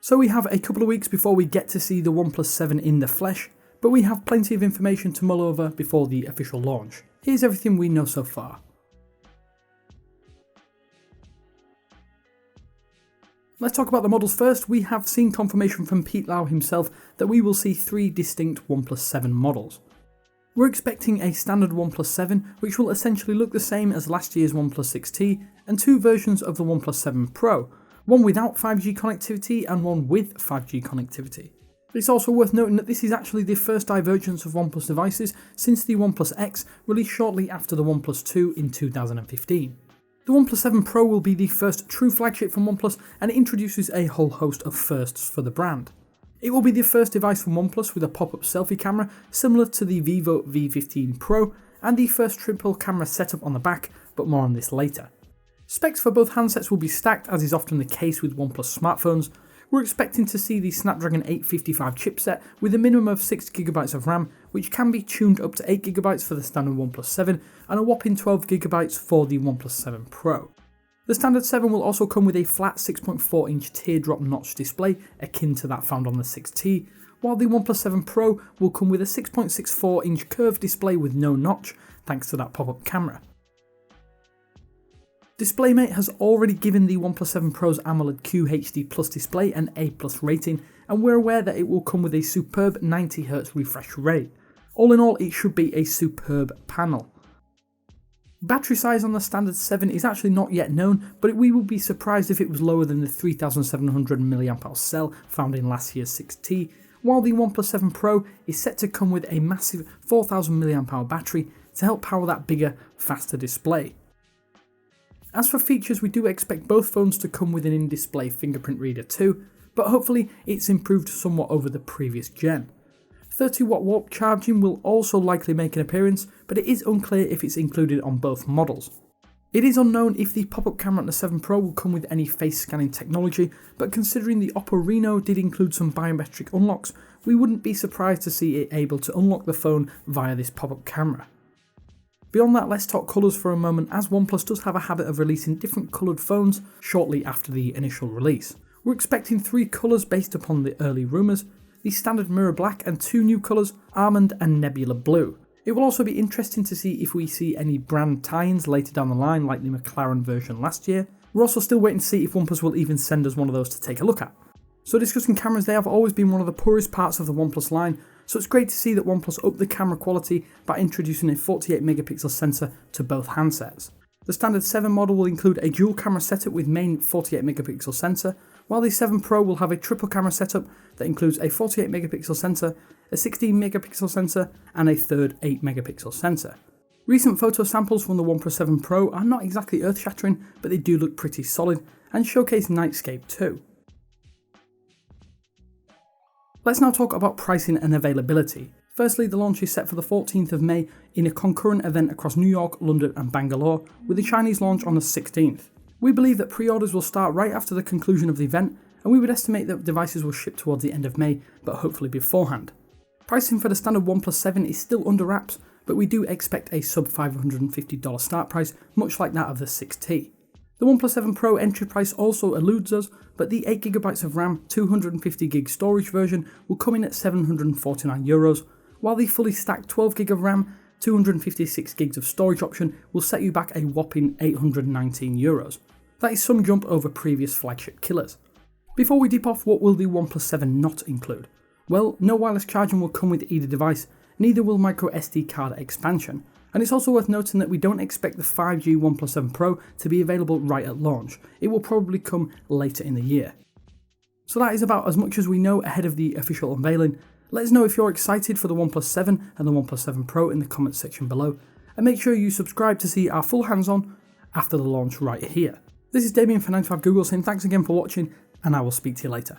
So we have a couple of weeks before we get to see the OnePlus 7 in the flesh, but we have plenty of information to mull over before the official launch. Here's everything we know so far. Let's talk about the models first. We have seen confirmation from Pete Lau himself that we will see 3 distinct OnePlus 7 models. We're expecting a standard OnePlus 7, which will essentially look the same as last year's OnePlus 6T, and 2 versions of the OnePlus 7 Pro, one without 5G connectivity and one with 5G connectivity. It's also worth noting that this is actually the first divergence of OnePlus devices since the OnePlus X, released shortly after the OnePlus 2 in 2015. The OnePlus 7 Pro will be the first true flagship from OnePlus, and it introduces a whole host of firsts for the brand. It will be the first device from OnePlus with a pop-up selfie camera similar to the Vivo V15 Pro, and the first triple camera setup on the back, but more on this later. Specs for both handsets will be stacked, as is often the case with OnePlus smartphones. We're expecting to see the Snapdragon 855 chipset with a minimum of 6GB of RAM, which can be tuned up to 8GB for the standard OnePlus 7 and a whopping 12GB for the OnePlus 7 Pro. The standard 7 will also come with a flat 6.4-inch teardrop notch display akin to that found on the 6T, while the OnePlus 7 Pro will come with a 6.64-inch curved display with no notch, thanks to that pop-up camera. DisplayMate has already given the OnePlus 7 Pro's AMOLED QHD Plus display an A+ rating, and we're aware that it will come with a superb 90Hz refresh rate. All in all, it should be a superb panel. Battery size on the standard 7 is actually not yet known, but we would be surprised if it was lower than the 3700 mAh cell found in last year's 6T, while the OnePlus 7 Pro is set to come with a massive 4000 mAh battery to help power that bigger, faster display. As for features, we do expect both phones to come with an in-display fingerprint reader too, but hopefully it's improved somewhat over the previous gen. 30W warp charging will also likely make an appearance, but it is unclear if it's included on both models. It is unknown if the pop-up camera on the 7 Pro will come with any face scanning technology, but considering the Oppo Reno did include some biometric unlocks, we wouldn't be surprised to see it able to unlock the phone via this pop-up camera. Beyond that, let's talk colours for a moment, as OnePlus does have a habit of releasing different coloured phones shortly after the initial release. We're expecting 3 colours based upon the early rumours: the standard mirror black and 2 new colours, almond and nebula blue. It will also be interesting to see if we see any brand tie-ins later down the line like the McLaren version last year. We're also still waiting to see if OnePlus will even send us one of those to take a look at. So discussing cameras, they have always been one of the poorest parts of the OnePlus line, so it's great to see that OnePlus upped the camera quality by introducing a 48MP sensor to both handsets. The standard 7 model will include a dual camera setup with main 48MP sensor, while the 7 Pro will have a triple camera setup that includes a 48MP sensor, a 16MP sensor, and a third 8MP sensor. Recent photo samples from the OnePlus 7 Pro are not exactly earth-shattering, but they do look pretty solid and showcase nightscape too. Let's now talk about pricing and availability. Firstly, the launch is set for the 14th of May in a concurrent event across New York, London and Bangalore, with the Chinese launch on the 16th. We believe that pre-orders will start right after the conclusion of the event, and we would estimate that devices will ship towards the end of May, but hopefully beforehand. Pricing for the standard OnePlus 7 is still under wraps, but we do expect a sub $550 start price, much like that of the 6T. The OnePlus 7 Pro entry price also eludes us, but the 8GB of RAM, 250GB storage version will come in at €749, while the fully stacked 12GB of RAM, 256GB of storage option will set you back a whopping €819. That is some jump over previous flagship killers. Before we dip off, what will the OnePlus 7 not include? Well, no wireless charging will come with either device, neither will micro SD card expansion. And it's also worth noting that we don't expect the 5G OnePlus 7 Pro to be available right at launch. It will probably come later in the year. So that is about as much as we know ahead of the official unveiling. Let us know if you're excited for the OnePlus 7 and the OnePlus 7 Pro in the comments section below, and make sure you subscribe to see our full hands-on after the launch right here. This is Damien for 9to5Google saying thanks again for watching, and I will speak to you later.